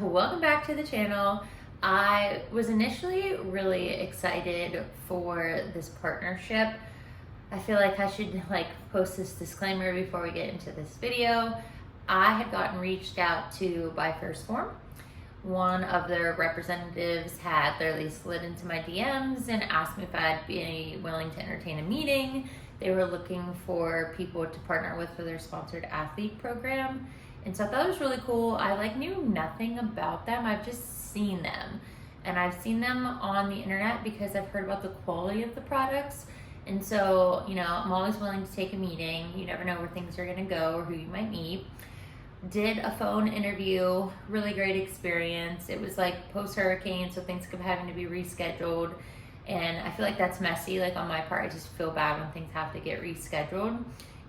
Welcome back to the channel. I was initially really excited for this partnership. I feel like I should post this disclaimer before we get into this video. I had gotten reached out to by Phorm. One of their representatives had literally slid into my DMs and asked me if I'd be willing to entertain a meeting. They were looking for people to partner with for their sponsored athlete program. And so I thought it was really cool. I knew nothing about them. I've just seen them. And I've seen them on the internet because I've heard about the quality of the products. And so, I'm always willing to take a meeting. You never know where things are gonna go or who you might meet. Did a phone interview, really great experience. It was post-hurricane, so things kept having to be rescheduled. And I feel like that's messy, on my part. I just feel bad when things have to get rescheduled.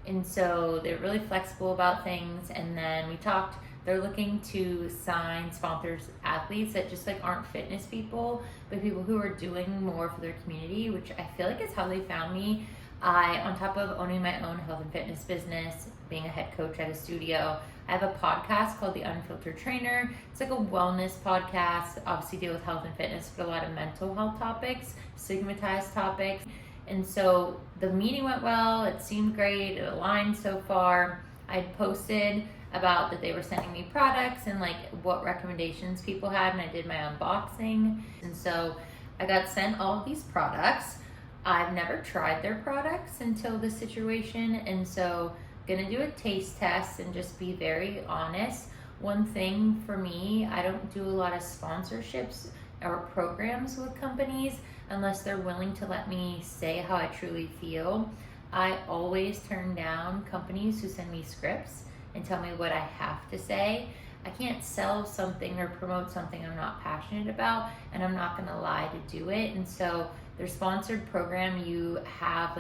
And so they're really flexible about things. And then we talked, they're looking to sign sponsors athletes that just aren't fitness people, but people who are doing more for their community, which I feel like is how they found me. On top of owning my own health and fitness business, being a head coach at a studio, I have a podcast called The Unfiltered Trainer. It's a wellness podcast, obviously deal with health and fitness, but a lot of mental health topics, stigmatized topics. And so the meeting went well, it seemed great, it aligned so far. I posted about that they were sending me products and what recommendations people had, and I did my unboxing. And so I got sent all of these products. I've never tried their products until this situation, and so gonna do a taste test and just be very honest. One thing for me, I don't do a lot of sponsorships or programs with companies unless they're willing to let me say how I truly feel. I always turn down companies who send me scripts and tell me what I have to say. I can't sell something or promote something I'm not passionate about, and I'm not gonna lie to do it. And so their sponsored program, you have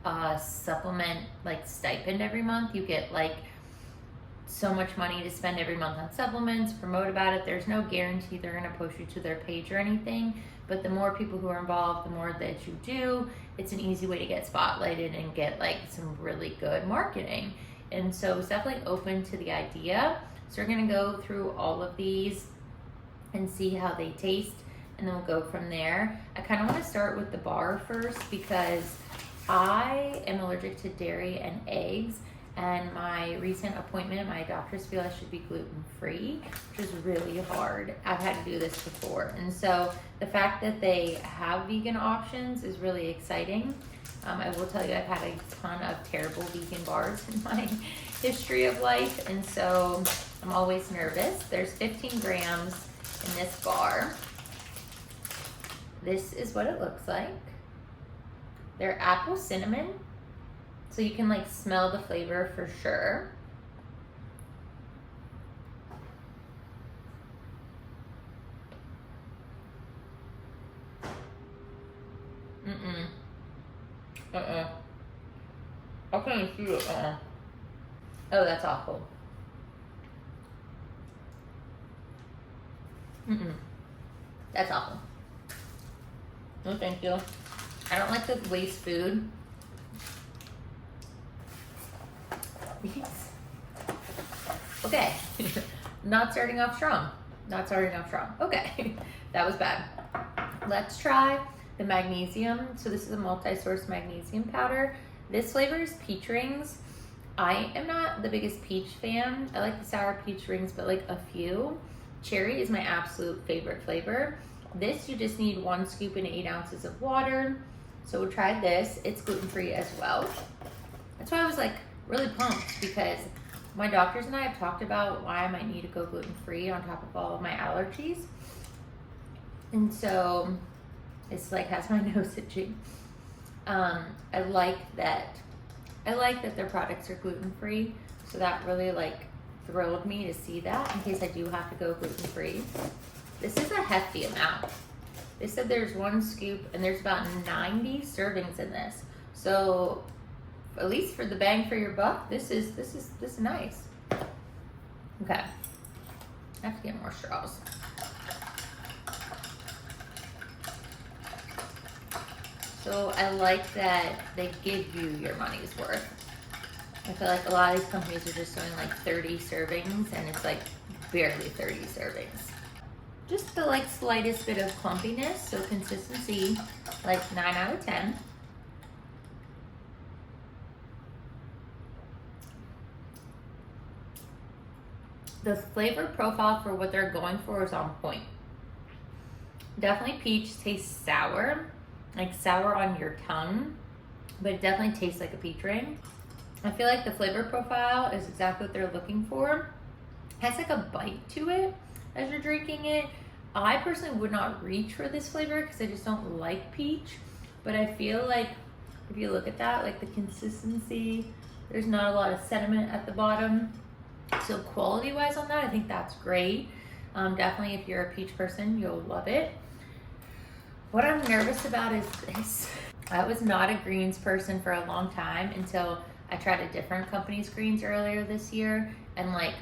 a supplement stipend every month. You get so much money to spend every month on supplements, promote about it. There's no guarantee they're gonna post you to their page or anything, but the more people who are involved, the more that you do, it's an easy way to get spotlighted and get some really good marketing. And so I was definitely open to the idea. So we're gonna go through all of these and see how they taste, and then we'll go from there. I kind of want to start with the bar first because I am allergic to dairy and eggs, and my recent appointment, my doctors feel I should be gluten-free, which is really hard. I've had to do this before. And so the fact that they have vegan options is really exciting. I will tell you, I've had a ton of terrible vegan bars in my history of life, and so I'm always nervous. There's 15 grams in this bar. This is what it looks like. They're apple cinnamon, so you can smell the flavor for sure. I can't see it. Oh, that's awful. That's awful. No, thank you. I don't like to waste food. Okay. Not starting off strong. Okay. That was bad. Let's try the magnesium. So this is a multi-source magnesium powder. This flavor is peach rings. I am not the biggest peach fan. I like the sour peach rings, but a few. Cherry is my absolute favorite flavor. This, you just need 1 scoop and 8 ounces of water. So we'll try this. It's gluten-free as well. That's why I was really pumped, because my doctors and I have talked about why I might need to go gluten-free on top of all of my allergies. And so it's has my nose itching. I like that their products are gluten-free. So that really thrilled me to see that in case I do have to go gluten-free. This is a hefty amount. They said there's 1 scoop and there's about 90 servings in this. So at least for the bang for your buck, this is nice. Okay. I have to get more straws. So I like that they give you your money's worth. I feel like a lot of these companies are just doing 30 servings, and it's barely 30 servings. Just the like slightest bit of clumpiness, so consistency, like 9 out of 10. The flavor profile for what they're going for is on point. Definitely peach tastes sour, like sour on your tongue, but it definitely tastes like a peach ring. I feel like the flavor profile is exactly what they're looking for. It has like a bite to it as you're drinking it. I personally would not reach for this flavor because I just don't like peach, but I feel like if you look at that, like the consistency, there's not a lot of sediment at the bottom. So quality wise on that, I think that's great. Definitely if you're a peach person, you'll love it. What I'm nervous about is this. I was not a greens person for a long time until I tried a different company's greens earlier this year, and like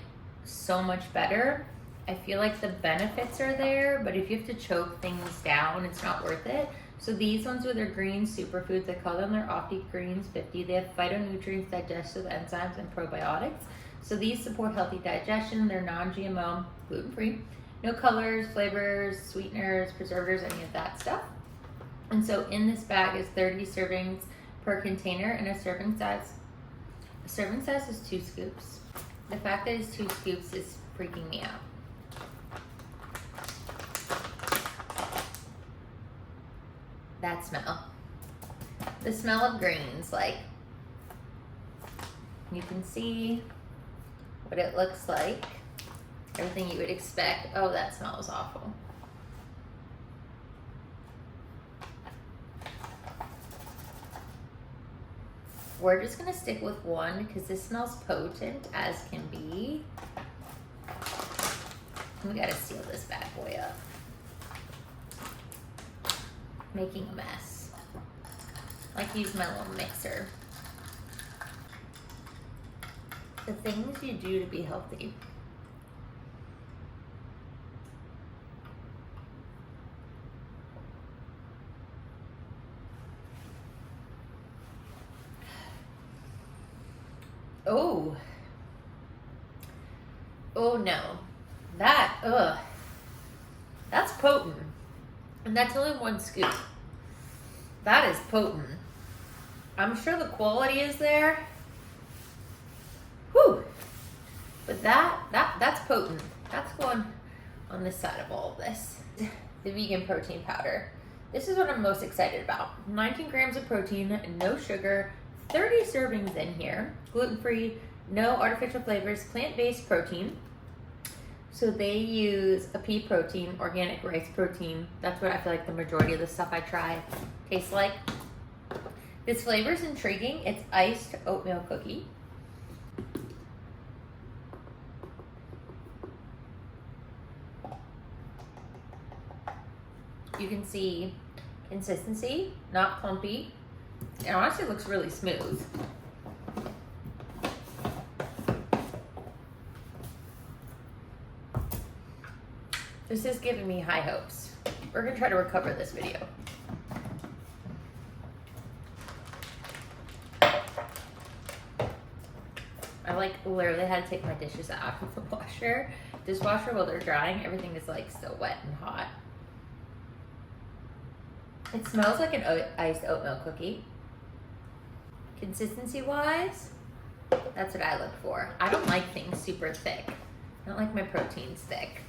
so much better. I feel like the benefits are there, but if you have to choke things down, it's not worth it. So these ones with their green superfoods, I call them their Opti Greens 50. They have phytonutrients, digestive enzymes, and probiotics. So these support healthy digestion. They're non-GMO, gluten-free, no colors, flavors, sweeteners, preservatives, any of that stuff. And so in this bag is 30 servings per container, and a serving size is 2 scoops. The fact that it's 2 scoops is freaking me out. That smell. The smell of greens, like you can see what it looks like. Everything you would expect. Oh, that smells awful. We're just gonna stick with one because this smells potent as can be. We gotta seal this bad boy up. Making a mess. I like to use my little mixer. The things you do to be healthy. Oh. Oh no. That's potent. And that's only 1 scoop. That is potent. I'm sure the quality is there. Whew. But that's potent. That's going on this side of all of this. The vegan protein powder. This is what I'm most excited about. 19 grams of protein, no sugar, 30 servings in here, gluten-free, no artificial flavors, plant-based protein. So they use a pea protein, organic rice protein. That's what I feel like the majority of the stuff I try tastes like. This flavor is intriguing. It's iced oatmeal cookie. You can see consistency, not clumpy. It honestly looks really smooth. This is giving me high hopes. We're gonna try to recover this video. I like literally had to take my dishes out of the dishwasher while they're drying. Everything is like so wet and hot. It smells like an iced oatmeal cookie. Consistency wise, that's what I look for. I don't like things super thick. I don't like my proteins thick.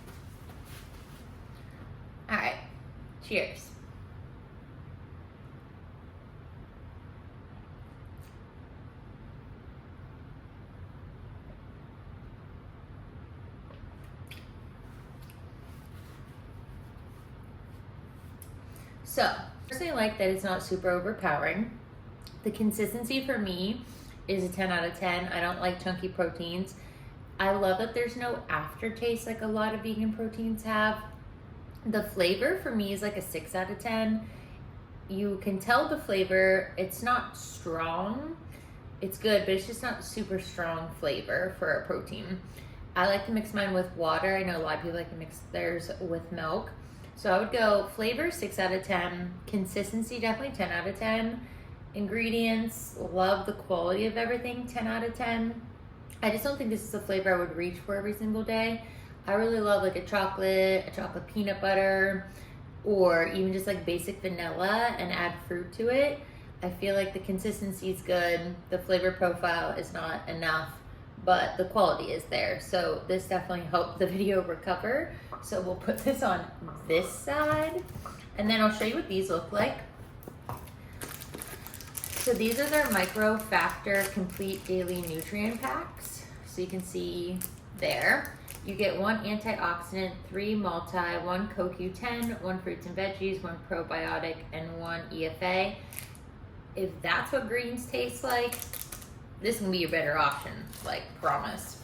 All right, cheers. So, I personally like that it's not super overpowering. The consistency for me is a 10 out of 10. I don't like chunky proteins. I love that there's no aftertaste like a lot of vegan proteins have. The flavor for me is like a 6 out of 10. You can tell the flavor, it's not strong. It's good, but it's just not super strong flavor for a protein. I like to mix mine with water. I know a lot of people like to mix theirs with milk. So I would go flavor 6 out of 10. Consistency definitely 10 out of 10. Ingredients, love the quality of everything, 10 out of 10. I just don't think this is a flavor I would reach for every single day. I really love like a chocolate peanut butter, or even just like basic vanilla and add fruit to it. I feel like the consistency is good. The flavor profile is not enough, but the quality is there. So this definitely helped the video recover. So we'll put this on this side, and then I'll show you what these look like. So these are their Micro Factor Complete Daily Nutrient Packs. So you can see there. You get 1 antioxidant, 3 multi, 1 CoQ10, 1 fruits and veggies, 1 probiotic, and 1 EFA. If that's what greens taste like, this can be a better option, like, promise.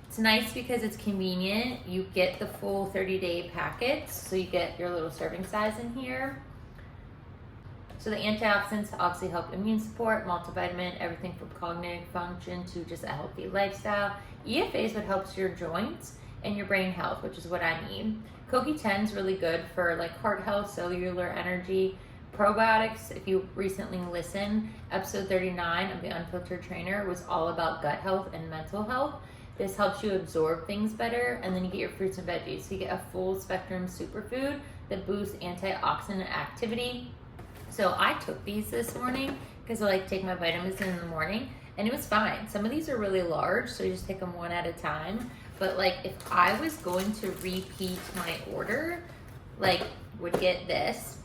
It's nice because it's convenient. You get the full 30-day packets, so you get your little serving size in here. So the antioxidants obviously help immune support, multivitamin, everything from cognitive function to just a healthy lifestyle. EFA is what helps your joints and your brain health, which is what I need. CoQ10 is really good for like heart health, cellular energy. Probiotics, if you recently listened, episode 39 of The Unfiltered Trainer was all about gut health and mental health. This helps you absorb things better, and then you get your fruits and veggies. So you get a full spectrum superfood that boosts antioxidant activity. So I took these this morning because I like to take my vitamins in the morning, and it was fine. Some of these are really large, so you just take them one at a time. But like if I was going to repeat my order, like would get this,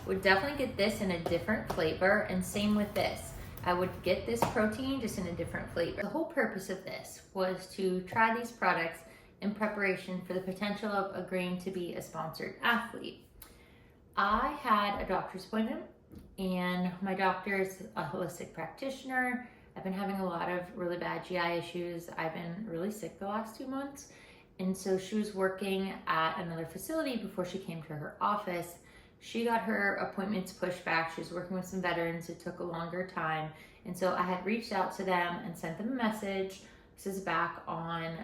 would definitely get this in a different flavor, and same with this. I would get this protein just in a different flavor. The whole purpose of this was to try these products in preparation for the potential of agreeing to be a sponsored athlete. I had a doctor's appointment, and my doctor is a holistic practitioner. I've been having a lot of really bad GI issues. I've been really sick the last 2 months. And so she was working at another facility before she came to her office. She got her appointments pushed back. She was working with some veterans. It took a longer time. And so I had reached out to them and sent them a message. This is back on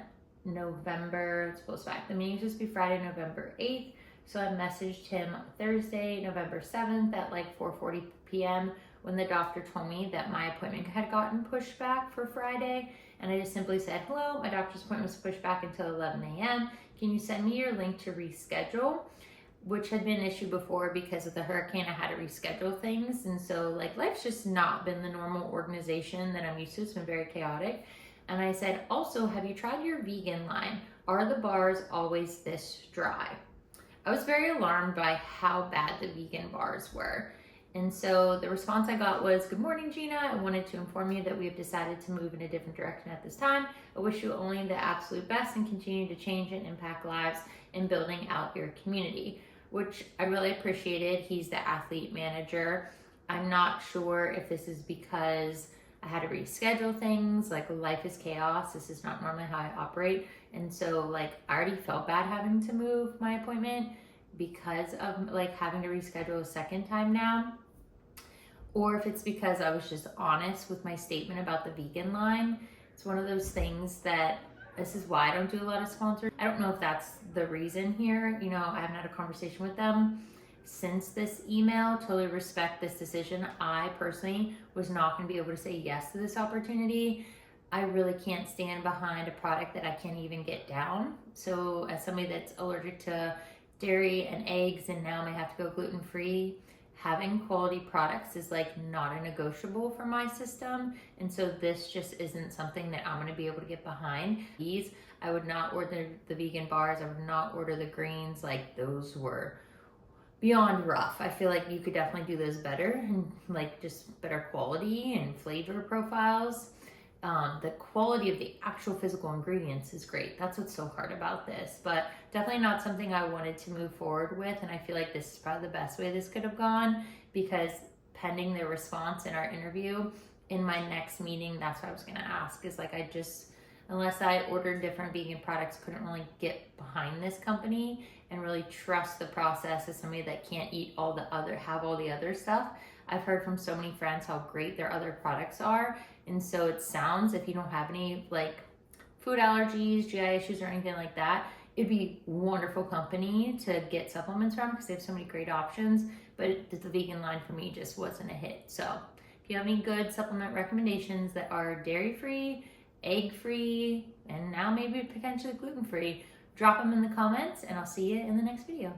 November, it's supposed to be back. The meeting was supposed to be Friday, November 8th. So I messaged him Thursday, November 7th at like 4:40 p.m. when the doctor told me that my appointment had gotten pushed back for Friday. And I just simply said, hello, my doctor's appointment was pushed back until 11 a.m. Can you send me your link to reschedule? Which had been an issue before because of the hurricane. I had to reschedule things. And so like life's just not been the normal organization that I'm used to. It's been very chaotic. And I said, also, have you tried your vegan line? Are the bars always this dry? I was very alarmed by how bad the vegan bars were. And so the response I got was, good morning, Gina. I wanted to inform you that we have decided to move in a different direction at this time. I wish you only the absolute best and continue to change and impact lives in building out your community, which I really appreciated. He's the athlete manager. I'm not sure if this is because I had to reschedule things. Like life is chaos. This is not normally how I operate. And so like I already felt bad having to move my appointment because of like having to reschedule a second time now. Or if it's because I was just honest with my statement about the vegan line. It's one of those things that this is why I don't do a lot of sponsors. I don't know if that's the reason here. You know, I haven't had a conversation with them since this email. Totally respect this decision. I personally was not going to be able to say yes to this opportunity. I really can't stand behind a product that I can't even get down. So as somebody that's allergic to dairy and eggs and now may have to go gluten-free, having quality products is like not a negotiable for my system. And so this just isn't something that I'm going to be able to get behind. These, I would not order the vegan bars. I would not order the greens. Like those were beyond rough. I feel like you could definitely do those better and like just better quality and flavor profiles. The quality of the actual physical ingredients is great. That's what's so hard about this, but definitely not something I wanted to move forward with. And I feel like this is probably the best way this could have gone, because pending their response in our interview, in my next meeting, that's what I was going to ask, is like, I just, unless I ordered different vegan products, couldn't really get behind this company and really trust the process as somebody that can't eat all the other stuff. I've heard from so many friends how great their other products are. And so it sounds, if you don't have any like food allergies, GI issues, or anything like that, it'd be a wonderful company to get supplements from because they have so many great options. But the vegan line for me just wasn't a hit. So if you have any good supplement recommendations that are dairy-free, egg-free, and now maybe potentially gluten-free, drop them in the comments, and I'll see you in the next video.